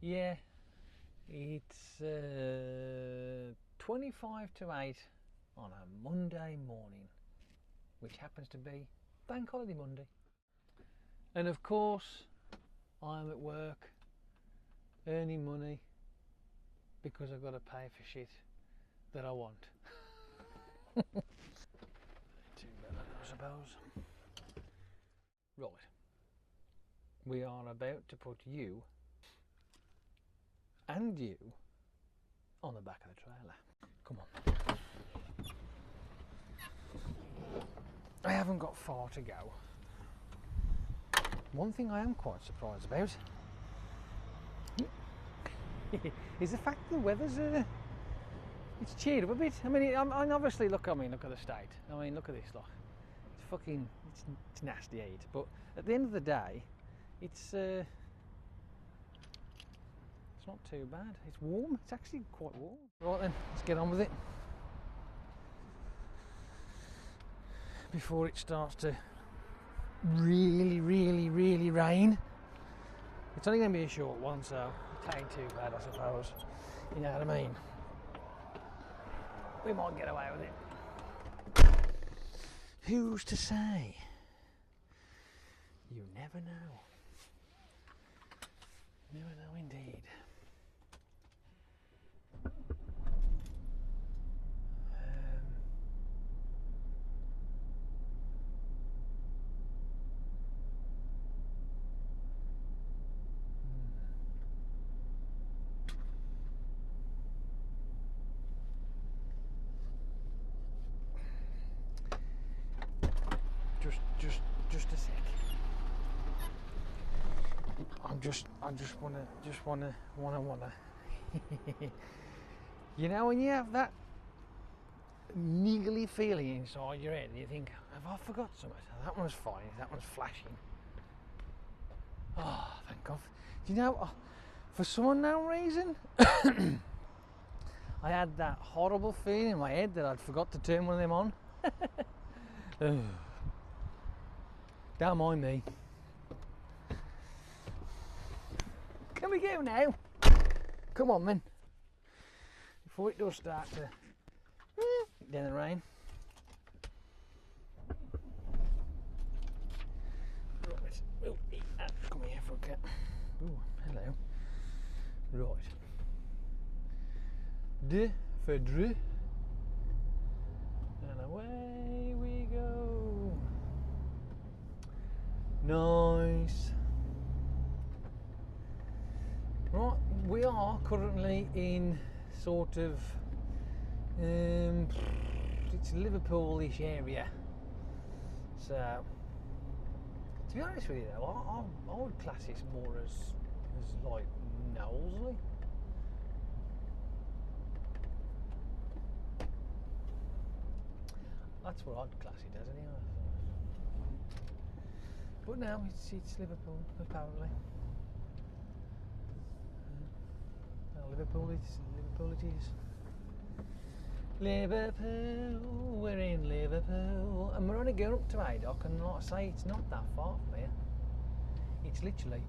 Yeah, it's 25 to 8 on a Monday morning, which happens to be Bank Holiday Monday. And of course, I'm at work earning money because I've got to pay for shit that I want. Too bad, I suppose. Right. We are about to put you and you on the back of the trailer. Come on. I haven't got far to go. One thing I am quite surprised about is the fact that the weather's it's cheered up a bit. I mean, obviously look at the state. I mean, look at this, look. It's fucking, it's nasty heat. But at the end of the day, it's not too bad. It's warm. It's actually quite warm. Right then, let's get on with it before it starts to really rain. It's only going to be a short one, so it ain't too bad, I suppose. You know what I mean? We might get away with it. Who's to say? You never know. Never know indeed. Just a sec. I just wanna. You know, when you have that niggly feeling inside your head, you think, have I forgot something? That one's fine. That one's flashing. Oh, thank God. Do you know, for some unknown reason, I had that horrible feeling in my head that I'd forgot to turn one of them on. Don't mind me. Can we go now? Come on then. Before it does start to then the rain. Right. Oh, come here for a cat. Oh, hello. Right. D for Drew. And away we go. Nice. Right, we are currently in sort of it's Liverpool-ish area. So, to be honest with you though, I would class this more as like Knowsley. That's what I'd class it as anyway. But now it's Liverpool, apparently. Liverpool it is. Liverpool, we're in Liverpool. And we're only going up to Haydock, and like I say, it's not that far from here. It's literally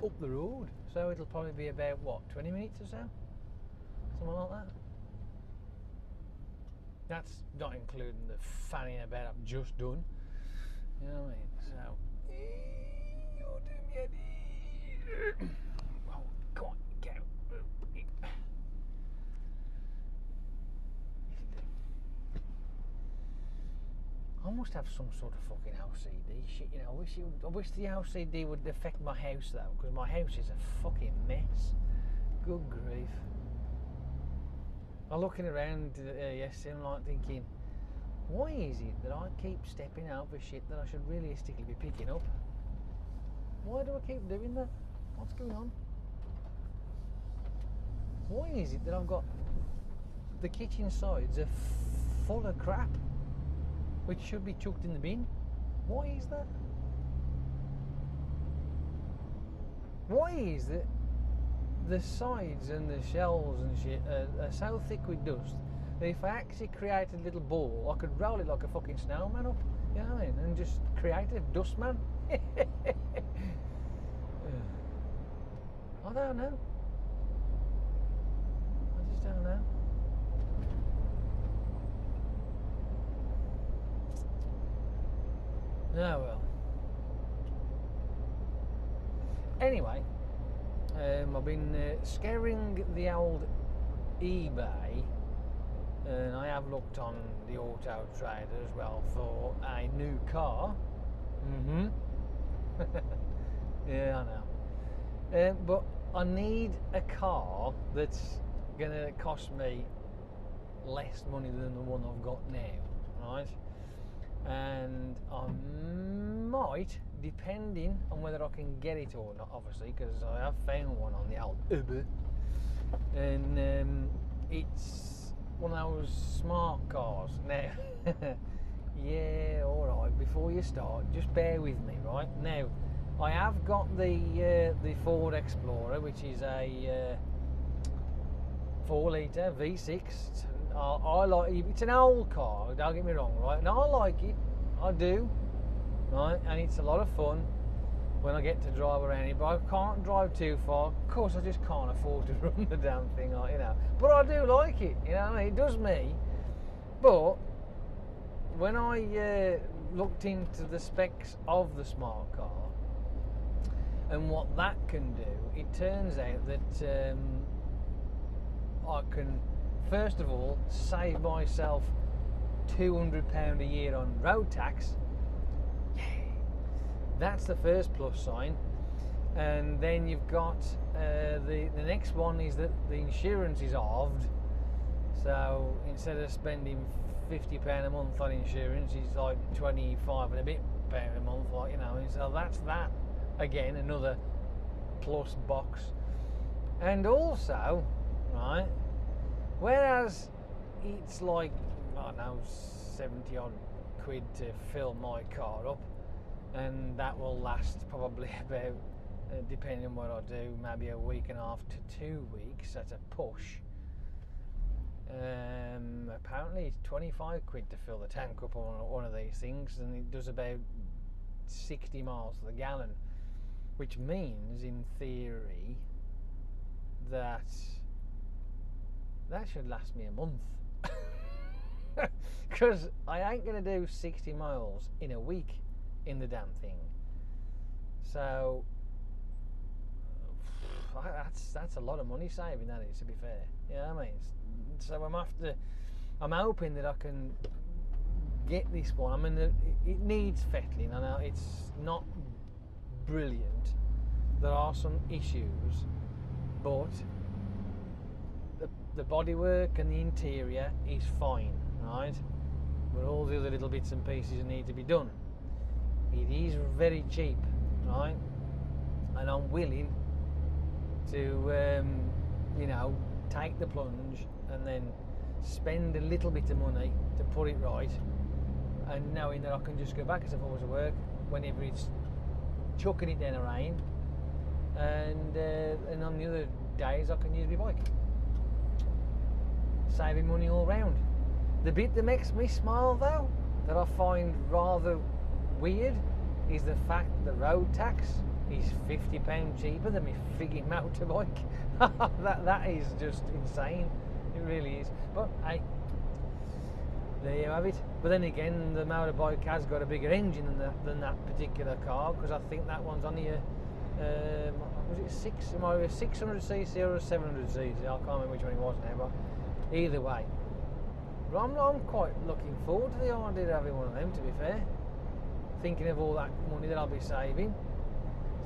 up the road. So it'll probably be about, what, 20 minutes or so? Something like that. That's not including the fanning about I've just done. You know what I mean? So, oh, come on, go. I must have some sort of fucking OCD shit, you know. I wish the OCD would affect my house though, because my house is a fucking mess. Good grief. I'm looking around yesterday and I'm like thinking, why is it that I keep stepping over shit that I should realistically be picking up? Why do I keep doing that? What's going on? Why is it that I've got the kitchen sides are full of crap which should be chucked in the bin? Why is that? Why is it the sides and the shelves and shit are so thick with dust that if I actually created a little ball, I could roll it like a fucking snowman up, you know what I mean, and just create a dustman? I don't know. Oh well. Anyway, I've been scouring the old eBay, and I have looked on the Auto Trader as well for a new car. Yeah, I know. But I need a car that's going to cost me less money than the one I've got now, right? And I might, depending on whether I can get it or not, obviously, because I have found one on the old Uber, and it's one of those smart cars. Now, yeah, alright, before you start, just bear with me, right? Now, I have got the Ford Explorer, which is a 4-litre V6. I like it. It's an old car, don't get me wrong, right? And I like it, I do, right? And it's a lot of fun when I get to drive around it, but I can't drive too far. Of course, I just can't afford to run the damn thing, you know. But I do like it, you know. It does me. But when I looked into the specs of the smart car and what that can do, it turns out that I can, first of all, save myself £200 a year on road tax. Yay! That's the first plus sign. And then you've got the next one is that the insurance is halved. So instead of spending £50 a month on insurance, it's like 25 and a bit pound a month, like, you know. And so that's that again, another plus box. And also, right, whereas it's like, I don't know, 70 odd quid to fill my car up, and that will last probably about, depending on what I do, maybe a week and a half to 2 weeks at a push. Apparently it's 25 quid to fill the tank up on one of these things, and it does about 60 miles to the gallon, which means in theory that should last me a month. Because I ain't going to do 60 miles in a week in the damn thing. So that's a lot of money saving, that is, to be fair. You know what I mean? So I'm hoping that I can get this one. I mean, it needs fettling. I know it's not brilliant. There are some issues, but the bodywork and the interior is fine, right? But all the other little bits and pieces need to be done. It is very cheap, right? And I'm willing to, you know, take the plunge and then spend a little bit of money to put it right, and knowing that I can just go back as if I was at work whenever it's chucking it down the rain, and on the other days I can use my bike. Saving money all round. The bit that makes me smile, though, that I find rather weird, is the fact that the road tax is £50 cheaper than my frigging motorbike. that is just insane. It really is. But hey, there you have it. But then again, the motorbike has got a bigger engine than that particular car, because I think that one's only a was it 600cc or a 700cc? I can't remember which one it was now, but either way, but I'm quite looking forward to the idea of having one of them, to be fair, thinking of all that money that I'll be saving.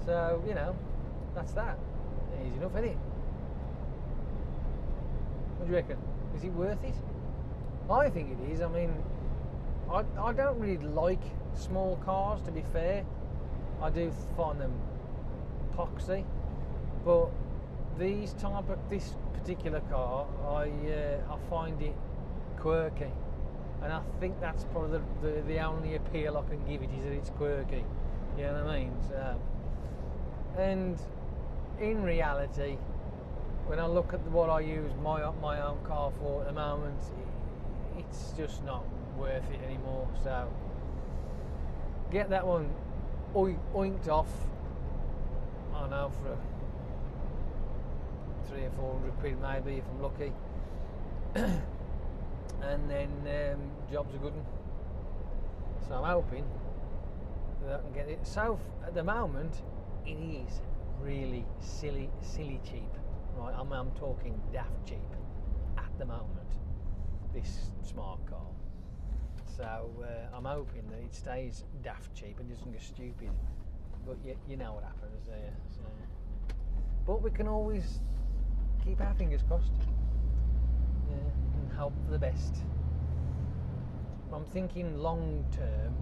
So, you know, that's that. Easy enough, isn't it? What do you reckon? Is it worth it? I think it is. I mean, I don't really like small cars, to be fair. I do find them poxy, but this particular car, I find it quirky, and I think that's probably the only appeal I can give it, is that it's quirky. You know what I mean? So, and in reality, when I look at what I use my own car for at the moment, it's just not worth it anymore. So get that one oinked off, I don't know, for 300 or 400 quid maybe if I'm lucky, and then job's a good one. So I'm hoping that I can get it. So at the moment, it is really silly cheap. Right, I'm talking daft cheap at the moment. This smart car. So I'm hoping that it stays daft cheap and doesn't get stupid. But you know what happens there. So. But we can always keep our fingers crossed, and hope for the best. I'm thinking long term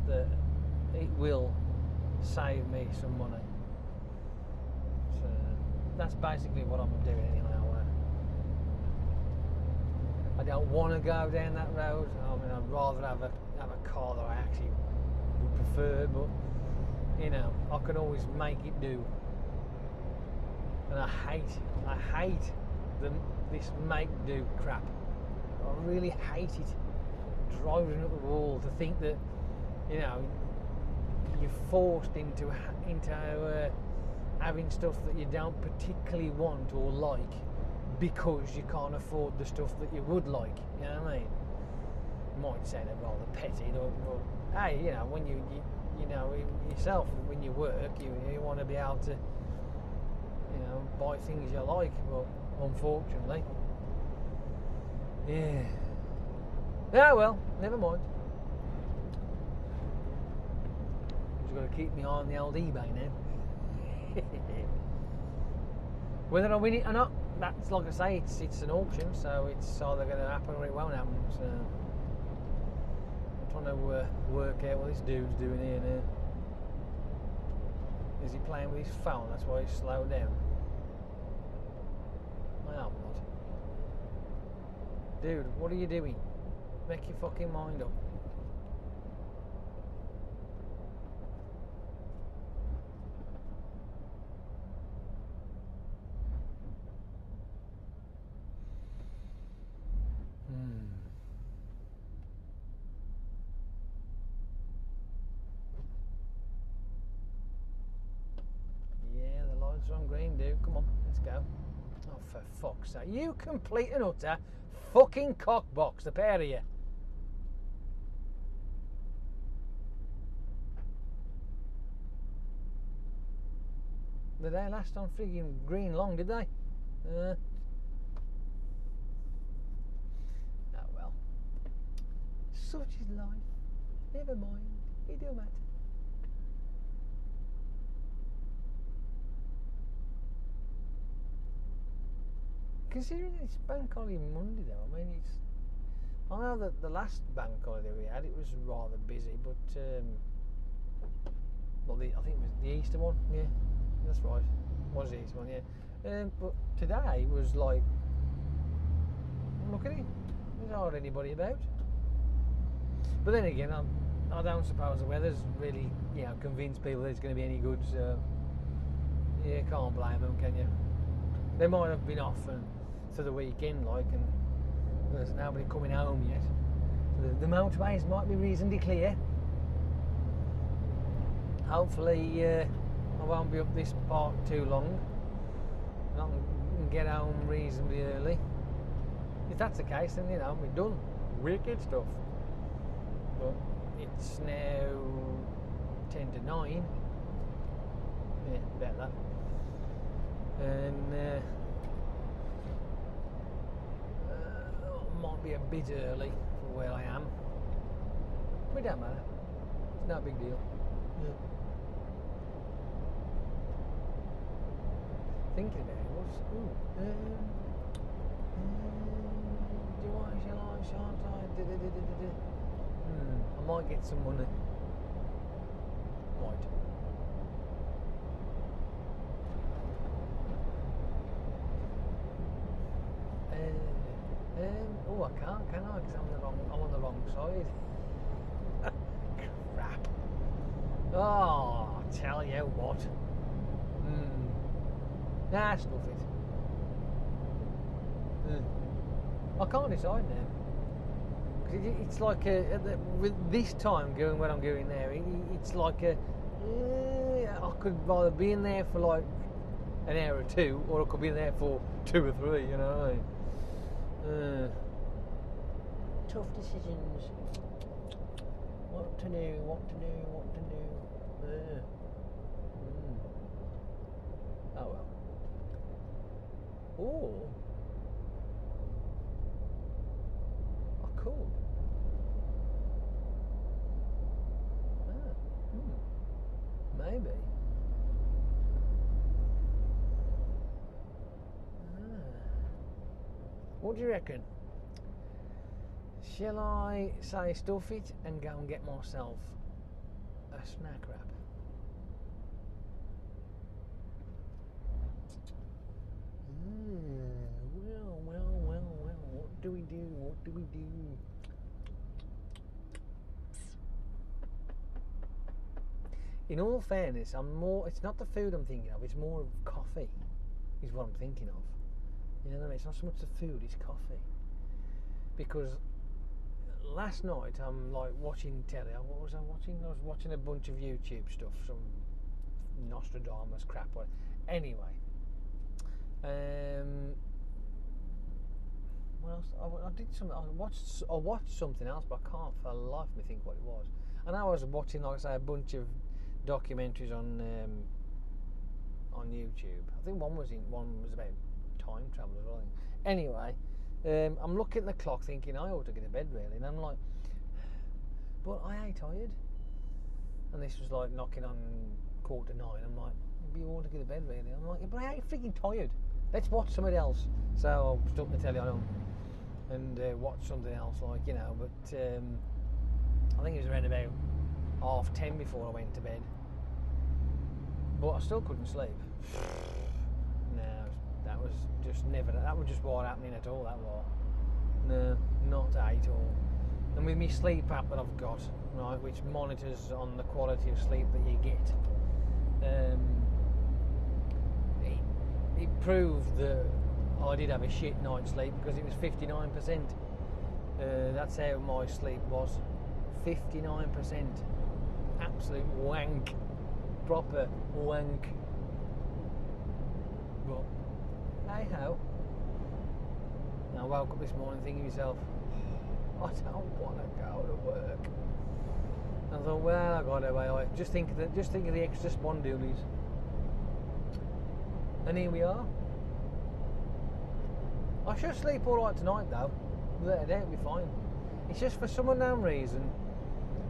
that it will save me some money. So that's basically what I'm doing anyway. I don't want to go down that road. I mean, I'd rather have a car that I actually would prefer, but you know, I can always make it do. And I hate this make do crap. I really hate it. Driving up the wall to think that, you know, you're forced into having stuff that you don't particularly want or like because you can't afford the stuff that you would like. You know what I mean? You might sound rather petty, but hey, you know, when you know yourself, when you work, you want to be able to, you know, buy things you like. But unfortunately, yeah. Yeah, well, never mind. Just got to keep my eye on the old eBay now. Whether I win it or not, that's like I say, it's an auction, so it's either going to happen or it won't happen. So I'm trying to work out what this dude's doing here now. Is he playing with his phone? That's why he's slowed down. I hope not. Dude, what are you doing? Make your fucking mind up. Yeah, the lights are on green, dude. Come on, let's go. Oh, for fuck's sake. You complete and utter fucking cockbox, the pair of you. Did they last on frigging green long, did they? Oh well. Such is life. Never mind. It don't matter. Considering it's bank holiday Monday though, I mean I know that the last bank holiday we had, it was rather busy, but well, I think it was the Easter one, yeah. That's right, it was the Easter one, yeah. But today was like, look at it, there's hardly anybody about. But then again, I don't suppose the weather's really, you know, convinced people that it's going to be any good, so yeah, can't blame them, can you? They might have been off for the weekend, like, and there's nobody coming home yet. The motorways might be reasonably clear. Hopefully, I won't be up this part too long. I can get home reasonably early. If that's the case, then you know we're done. Wicked stuff. But it's now 10 to 9. Yeah, about that. And might be a bit early for where I am, but it don't matter. It's no big deal. Yeah. Thinking about it, do I shall I shan't I? I might get some money. Might. Oh, I can't, can I? Because I'm on the wrong side. Crap. Oh, I'll tell you what. Nah, stuff it. I can't decide now. Cause it's like with this time going when I'm going there, it's like I could either be in there for like an hour or two, or I could be in there for 2 or 3, you know what I mean? Tough decisions. What to do, what to do, what to do. Oh well. Or I could. Maybe. What do you reckon? Shall I say stuff it and go and get myself a snack wrap? Well, what do we do? What do we do? In all fairness, it's not the food I'm thinking of, it's more of coffee is what I'm thinking of. You know what I mean? It's not so much the food, it's coffee. Because last night I'm like watching telly. What was I watching? I was watching a bunch of YouTube stuff, some Nostradamus crap. Anyway, what else? I did something. I watched something else, but I can't for the life of me think what it was. And I was watching, like I say, a bunch of documentaries on YouTube. I think one was about time travel as well. Anyway, I'm looking at the clock thinking I ought to get to bed really, and I'm like, but I ain't tired. And this was like knocking on 8:45. I'm like, you ought to get to bed really. I'm like, but I ain't freaking tired. Let's watch something else. So I stuck the telly on and watched something else, like, you know. But I think it was around about 10:30 before I went to bed. But I still couldn't sleep. No, that was just never. That was just what happening at all. That was no, not at all. And with my sleep app that I've got, right, which monitors on the quality of sleep that you get, it proved that I did have a shit night's sleep because it was 59%. That's how my sleep was. 59%. Absolute wank. Proper wank. But hey ho. I woke up this morning thinking to myself, I don't want to go to work. And I thought, well, I got away. Just think of the extra spondoolies. And here we are. I should sleep all right tonight though. That'll be fine. It's just for some unknown reason.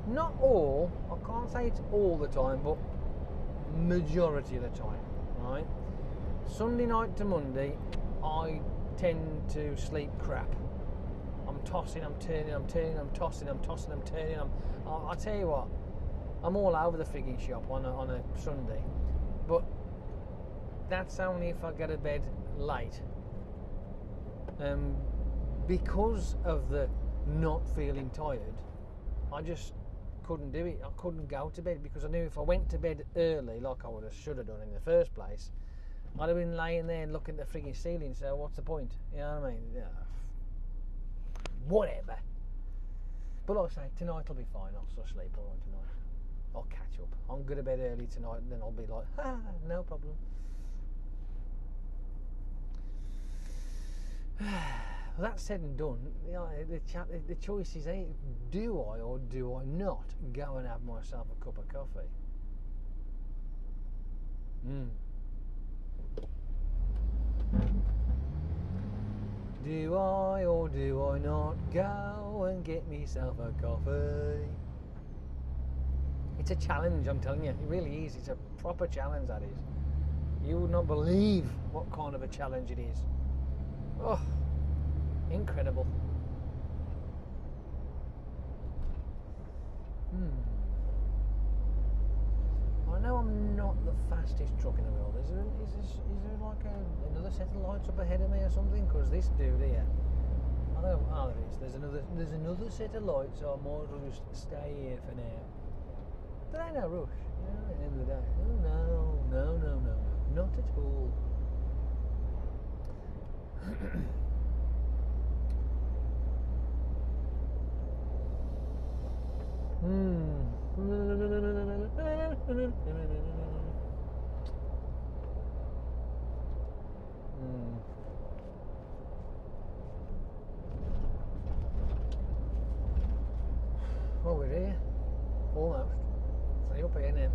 Not all. I can't say it's all the time, but majority of the time, right? Sunday night to Monday, I tend to sleep crap. I'm tossing, I'm turning, I'm turning, I'm tossing, I'm tossing, I'm turning. I tell you what, I'm all over the frigging shop on a Sunday, but that's only if I get to bed late. Because of the not feeling tired, I just couldn't do it. I couldn't go to bed because I knew if I went to bed early, like I should have done in the first place, I'd have been laying there and looking at the frigging ceiling. So what's the point? You know what I mean? Whatever. But like I say, tonight will be fine. I'll still sleep all right tonight. I'll catch up. I'll go to bed early tonight, and then I'll be like, no problem. Well, that said and done, the choice is, do I or do I not go and have myself a cup of coffee? Do I or do I not go and get myself a coffee? It's a challenge, I'm telling you. It really is. It's a proper challenge, that is. You would not believe what kind of a challenge it is. Oh, incredible. I know I'm not the fastest truck in the world. Is there like another set of lights up ahead of me or something? Because this dude here, I don't know. Oh, there is. There's another set of lights, so I might as well just stay here for now. But ain't no rush. You know, at the end of the day. Oh, no, not at all. Oh, we're here. Almost. See up here now.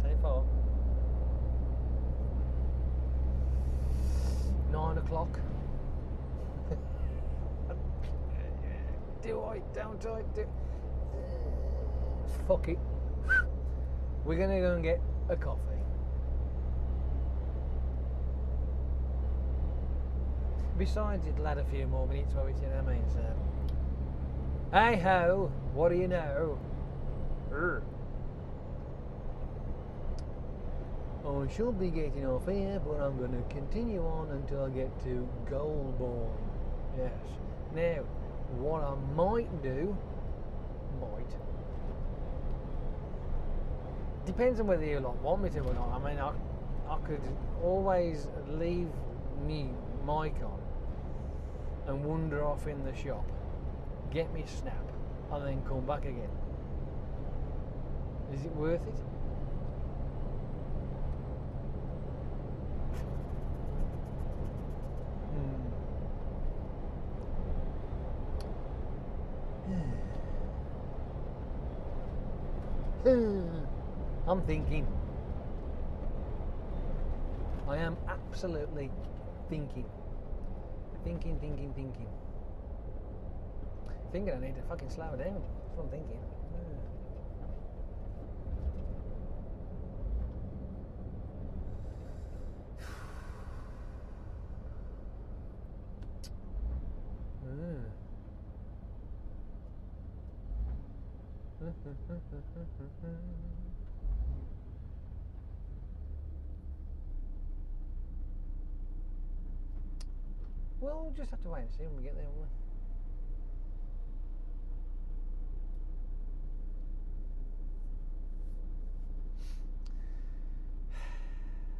How far? 9 o'clock. Do I? Don't I? Fuck it. We're gonna go and get a coffee. Besides, it'll add a few more minutes to it, you know what I mean? So, hey ho, what do you know? I should be getting off here, but I'm going to continue on until I get to Goulburn. Yes. Now, what I might do, depends on whether you want me to or not. I mean, I could always leave me mic on and wander off in the shop, get me snap, and then come back again. Is it worth it? I'm thinking. I am absolutely thinking. Thinking. Thinking I need to fucking slow down. That's what I'm thinking. Well, we'll just have to wait and see when we get there, won't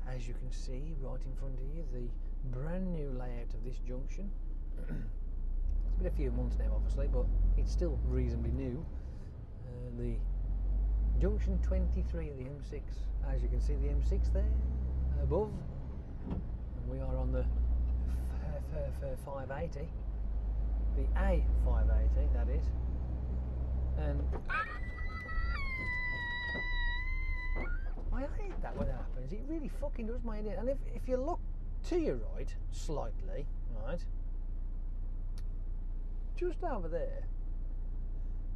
we? As you can see right in front of you, the brand new layout of this junction. It's been a few months now, obviously, but it's still reasonably new. The junction 23 of the M6. As you can see, the M6 there above, and we are on the 580, the A580, that is. And I hate that when that happens. It really fucking does my head in. And if you look to your right slightly, right, just over there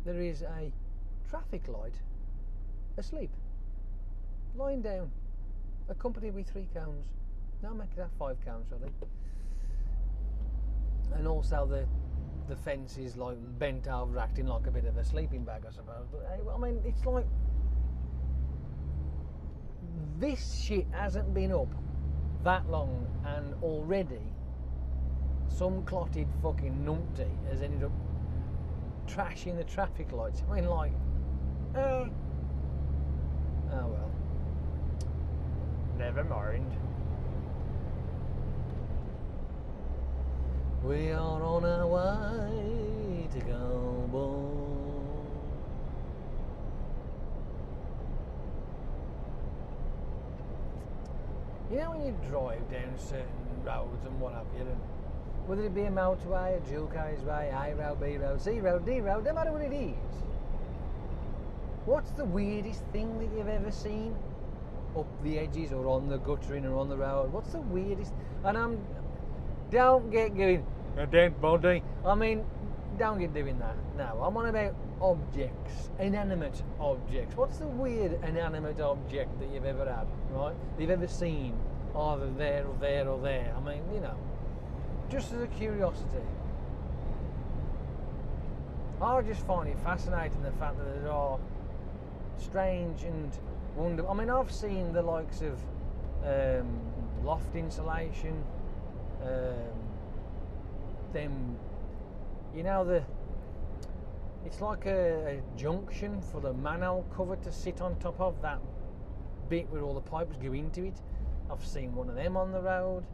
is a traffic light asleep, lying down, accompanied with 3 cones. No, make that 5 cones, really. And also the fence is like bent over, acting like a bit of a sleeping bag, I suppose. But I mean, it's like this shit hasn't been up that long, and already some clotted fucking numpty has ended up trashing the traffic lights. I mean, like, oh well, never mind. We are on our way to Goulburn. You know when you drive down certain roads and what have you, and whether it be a motorway, a dual carriageway, A road, B road, C road, D road, no matter what it is, what's the weirdest thing that you've ever seen up the edges or on the guttering or on the road? What's the weirdest? And don't get going, a dead body. I mean, don't get doing that. No, I'm on about objects, inanimate objects. What's the weird inanimate object that you've ever had, right? That you've ever seen, either there or there or there? I mean, you know, just as a curiosity. I just find it fascinating, the fact that there are strange and wonderful. I mean, I've seen the likes of loft insulation, them, you know, it's like a junction for the manhole cover to sit on top of, that bit where all the pipes go into it. I've seen one of them on the road.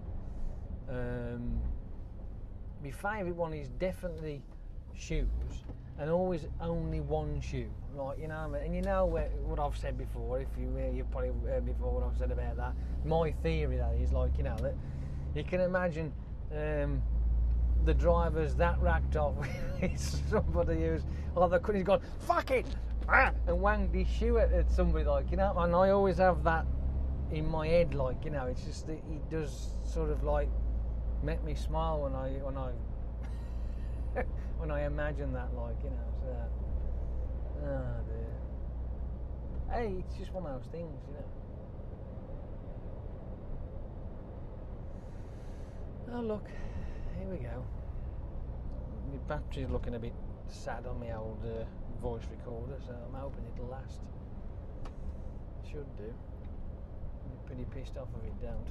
My favourite one is definitely shoes, and always only one shoe. Like, you know, and you know what I've said before. If you've probably heard before what I've said about that. My theory, that is, like, you know, that you can imagine the driver's that racked off with somebody who's, oh, the he's gone, fuck it, and wanged his shoe at somebody, like, you know. And I always have that in my head, like, you know. It's just that he does sort of like make me smile when I when I imagine that, like, you know. So, oh dear. Hey, it's just one of those things, you know. Oh look, here we go. My battery's looking a bit sad on my old voice recorder, so I'm hoping it'll last. Should do. I'm pretty pissed off if it don't.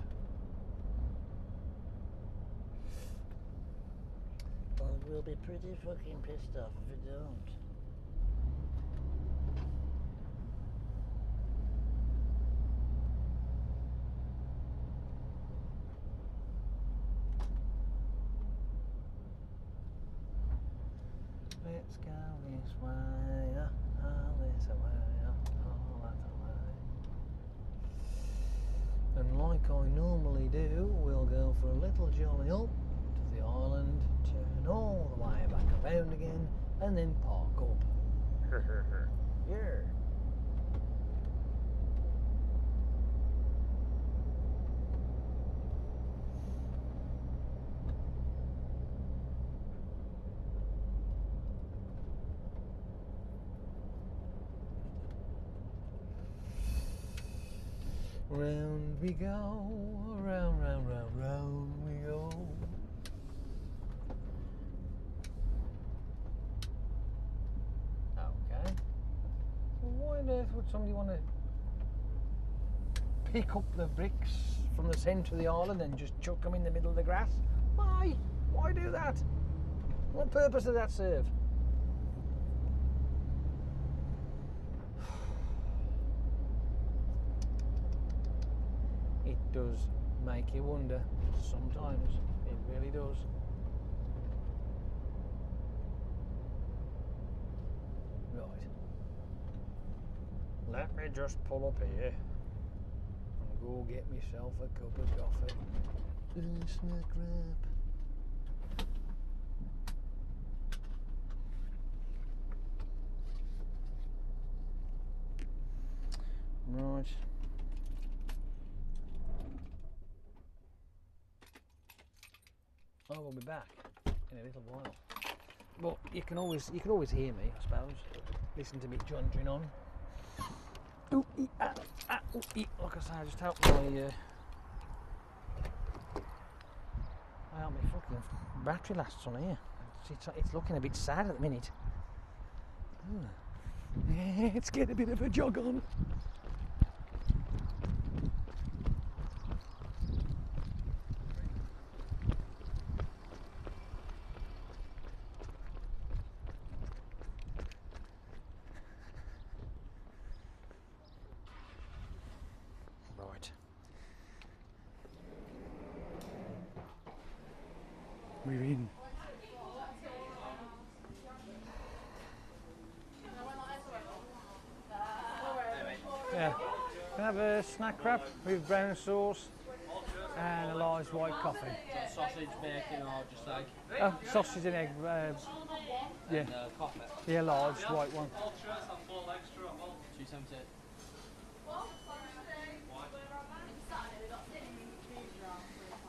Well, we'll be pretty fucking pissed off if it don't. Let's go this way, this way, that way. And like I normally do, we'll go for a little jolly up to the island, turn all the way back around again, and then park up. Yeah. Round we go, round, round, round, round we go. Okay. Well, why on earth would somebody want to pick up the bricks from the centre of the island and just chuck them in the middle of the grass? Why? Why do that? What purpose does that serve? It does make you wonder sometimes. It really does. Right. Let me just pull up here and go get myself a cup of coffee. Snack wrap. Right. I will be back in a little while. But you can always hear me, I suppose. Listen to me jundering on. Ooh, ooh, like I say, I just hope my fucking battery lasts on here. It's looking a bit sad at the minute. Let's get a bit of a jog on. Right. We're in. Yeah. Can I have a snack wrap with brown sauce and a large white coffee? Sausage, bacon, or just egg? Oh, sausage and egg. Yeah. And coffee. Yeah, large white one. 278.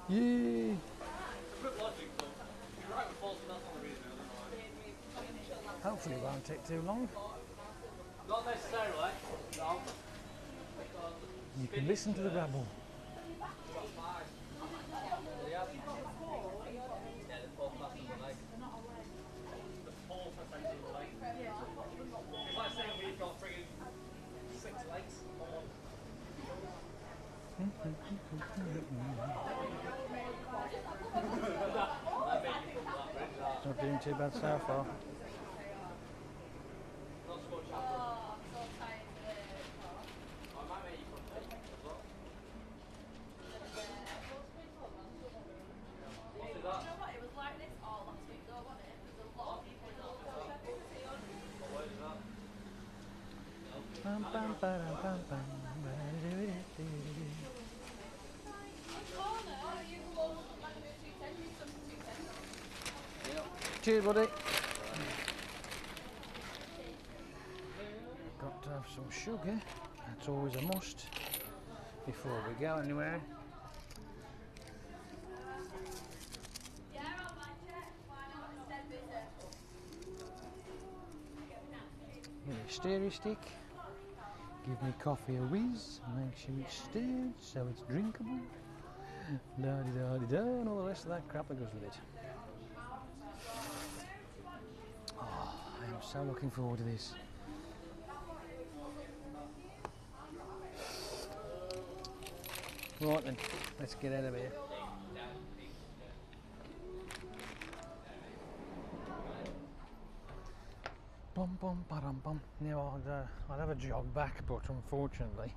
Yeah. Hopefully it won't take too long. Not necessarily. No. You can listen to the rabble. Not doing too bad so far. Cheers, buddy. some sugar. That's always a must before we go anywhere. Give me a stirry stick. Give me coffee a whiz. Make sure it's stirred so it's drinkable. Da-di-da-di-da, and all the rest of that crap that goes with it. Oh, I am so looking forward to this. Right then, let's get out of here. Bum bum ba-dum bum. Now I'd have a jog back, but unfortunately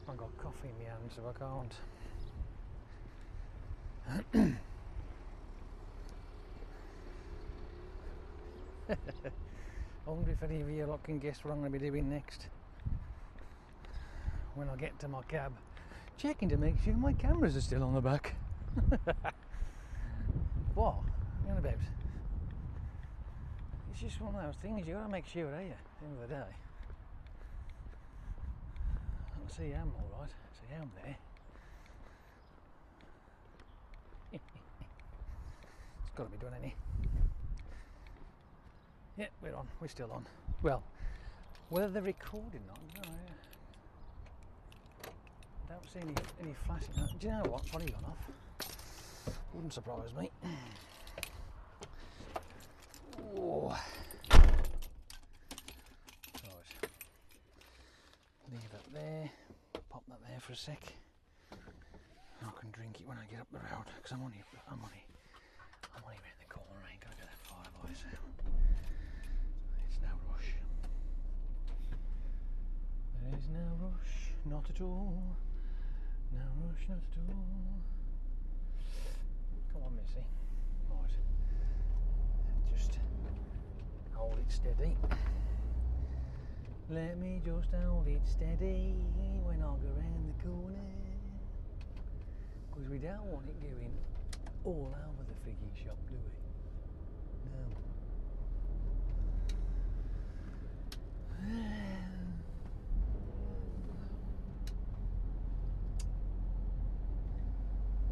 I've got coffee in my hand, so I can't. I wonder if any of you lot can guess what I'm going to be doing next. When I get to my cab, checking to make sure my cameras are still on the back. What? What are you on about? It's just one of those things, you got to make sure, don't you, at the end of the day. I can see I'm alright, see I'm there. It's got to be done, ain't it? Yeah, we're on, we're still on. Well, whether they're recording or not, no, I don't see any flashing. Do you know what? Probably gone off. Wouldn't surprise me. Oh. Right. Leave that there. Pop that there for a sec. I can drink it when I get up the road because I'm only around the corner. I ain't gonna go that far, boys. It's no rush. There is no rush, not at all. No rush, not at all. Come on, Missy. Right. Just hold it steady. Let me just hold it steady when I go round the corner. Because we don't want it going all over the figgy shop, do we? No.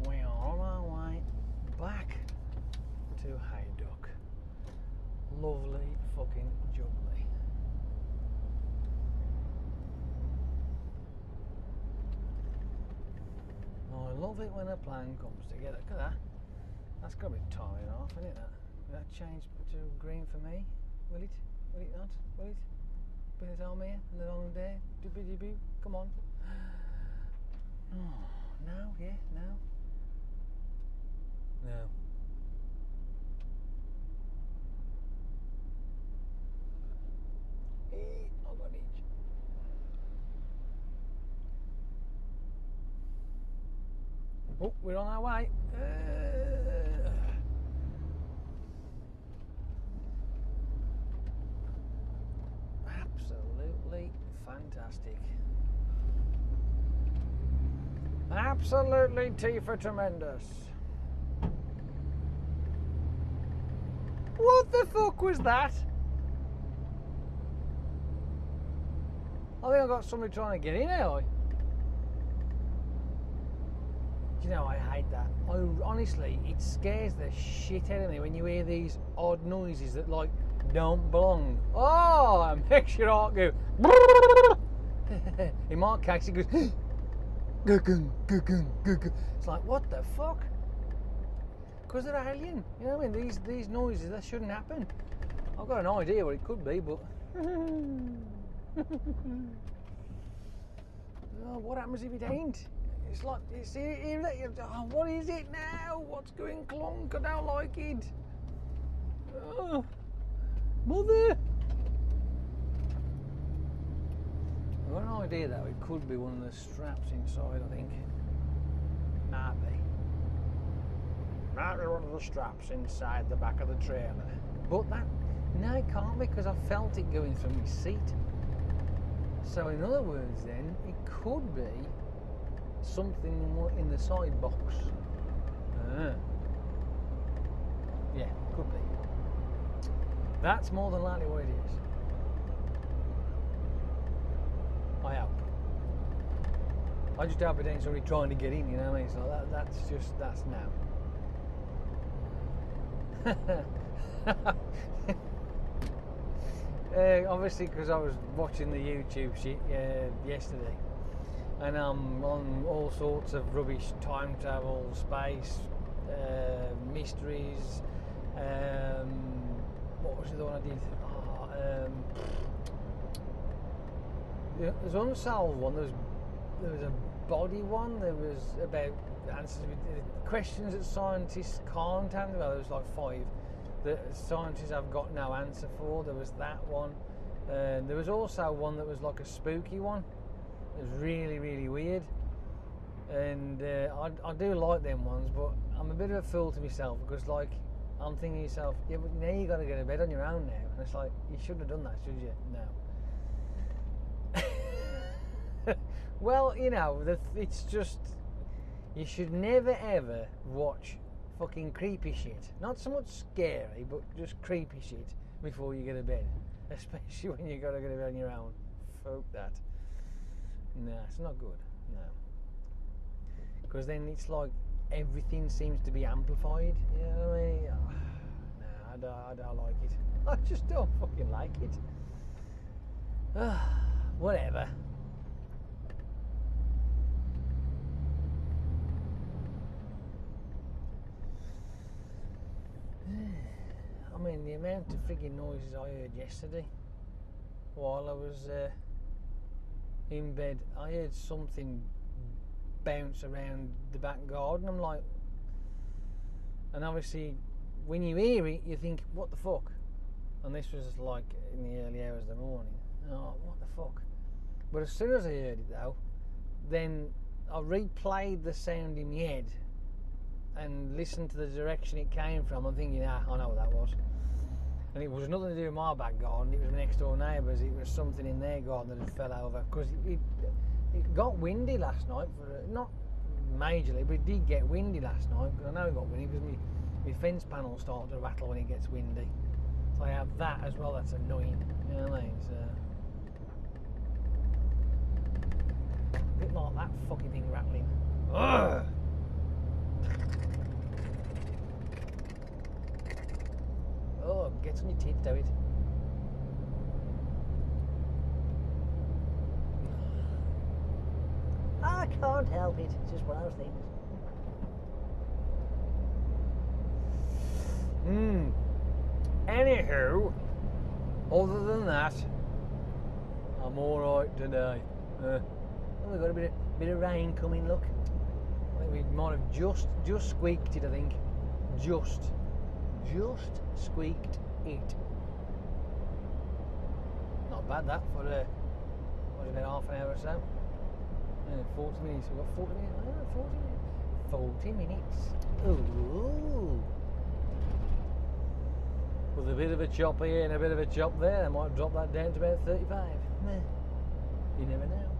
We are on our way back to Haydock. Lovely fucking jubbly. I love it when a plan comes together. Look at that. That's got to be tying off, isn't it? Will that change to green for me? Will it? Will it not? Will it? Put it on here and then on there. Dibby-dibby. Come on. Oh, no, yeah, no. No. I got it. Oh, we're on our way. Absolutely fantastic. Absolutely Tifa tremendous. What the fuck was that? I think I got somebody trying to get in here. Do you know, I hate that. Honestly, it scares the shit out of me when you hear these odd noises that like don't belong. Oh, it makes your heart go. In my case, it goes. It's like, what the fuck? Because they're alien. You know what I mean? These noises, that shouldn't happen. I've got an idea what it could be, but oh, what happens if it ain't? It's like, you see, oh, what is it now? What's going clonk? I don't like it. Oh, mother! I've got an idea though, it could be one of the straps inside, I think. Might be. Might be one of the straps inside the back of the trailer. But that, no, it can't be because I felt it going through my seat. So in other words then, it could be something in the side box. Yeah, could be. That's more than likely what it is. I just hope it ain't somebody trying to get in, you know what I mean? So that's now. Obviously, because I was watching the YouTube shit yesterday, and I'm on all sorts of rubbish, time travel, space, mysteries. What was the other one I did? There's an unsolved one. There was a body one. There was about answers questions that scientists can't answer. Well, there was like 5 that scientists have got no answer for. There was that one. There was also one that was like a spooky one. It was really, really weird. And I do like them ones, but I'm a bit of a fool to myself because, like, I'm thinking to myself, yeah, but now you got to go to bed on your own now. And it's like, you shouldn't have done that, should you? No. Well, you know, it's just, you should never ever watch fucking creepy shit. Not so much scary, but just creepy shit before you go to bed. Especially when you got to go to bed on your own. Fuck that. No, it's not good. No. Because then it's like everything seems to be amplified. You know what I mean? No, I don't like it. I just don't fucking like it. Whatever. I mean, the amount of frigging noises I heard yesterday while I was in bed, I heard something bounce around the back garden. I'm like, and obviously when you hear it you think, what the fuck? And this was like in the early hours of the morning. Oh, what the fuck? But as soon as I heard it though, then I replayed the sound in my head and listened to the direction it came from. I'm thinking, I know what that was. And it was nothing to do with my back garden, it was my next door neighbours. It was something in their garden that had fell over, because it got windy last night, not majorly, but it did get windy last night. Because I know it got windy because my fence panels start to rattle when it gets windy. So I have that as well. That's annoying. You know what I mean? So, a bit like that fucking thing rattling. Ugh! Oh, gets on your teeth, do it. I can't help it. It's just one of those things. Anywho, other than that, I'm alright today. Oh, we've got a bit of rain coming, look. I think we might have just squeaked it, I think. Just squeaked it. Not bad that for what is it, about half an hour or so. 40 minutes. We've got 40 minutes. 40 minutes. Ooh. With a bit of a chop here and a bit of a chop there, I might drop that down to about 35. You never know.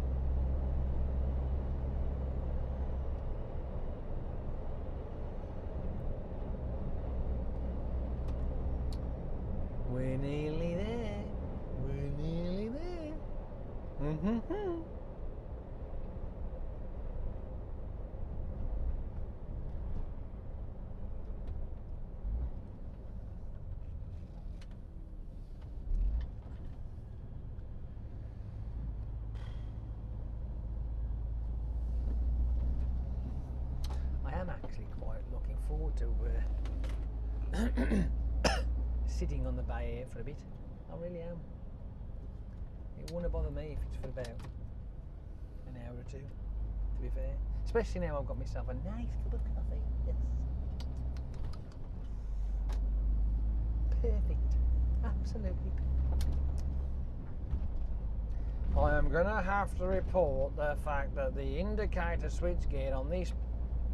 We're nearly there. We're nearly there. I am actually quite looking forward to sitting on the bay here for a bit. I really am. It wouldn't bother me if it's for about an hour or two, to be fair. Especially now I've got myself a nice cup of coffee. Yes. Perfect. Absolutely. I am going to have to report the fact that the indicator switchgear on this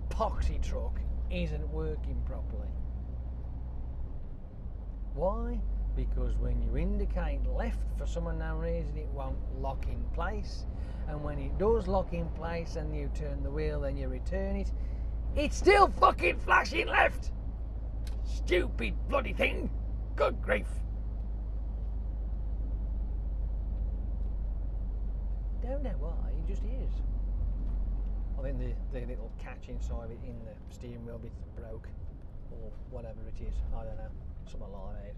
poxy truck isn't working properly. Why? Because when you indicate left for some unknown reason, it won't lock in place, and when it does lock in place and you turn the wheel then you return it, it's still fucking flashing left. Stupid bloody thing. Good grief. Don't know why, it just is. I think the little catch inside it in the steering wheel bit broke, or whatever it is. I don't know, something like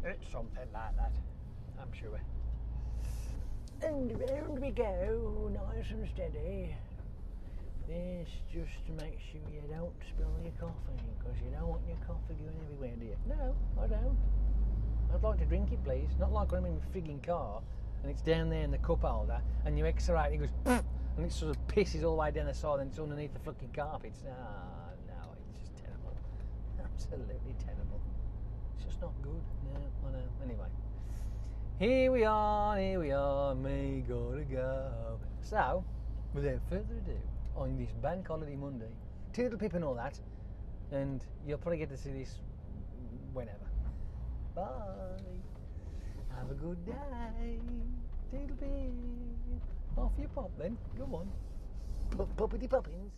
that. It's something like that, I'm sure. And round we go, nice and steady. This just to make sure you don't spill your coffee, because you don't want your coffee going everywhere, do you? No, I don't. I'd like to drink it, please. Not like when I'm in my frigging car and it's down there in the cup holder and you extract it, it goes pfft, and it sort of pisses all the way down the side and it's underneath the fucking carpets. Ah, no, it's just terrible. Absolutely terrible. It's just not good. No, I know. Anyway. Here we are, me gotta go. So, without further ado, on this bank holiday Monday, toodle pip and all that, and you'll probably get to see this whenever. Bye. Have a good day. Toodle pip. Off you pop then. Go on. Puppity poppins.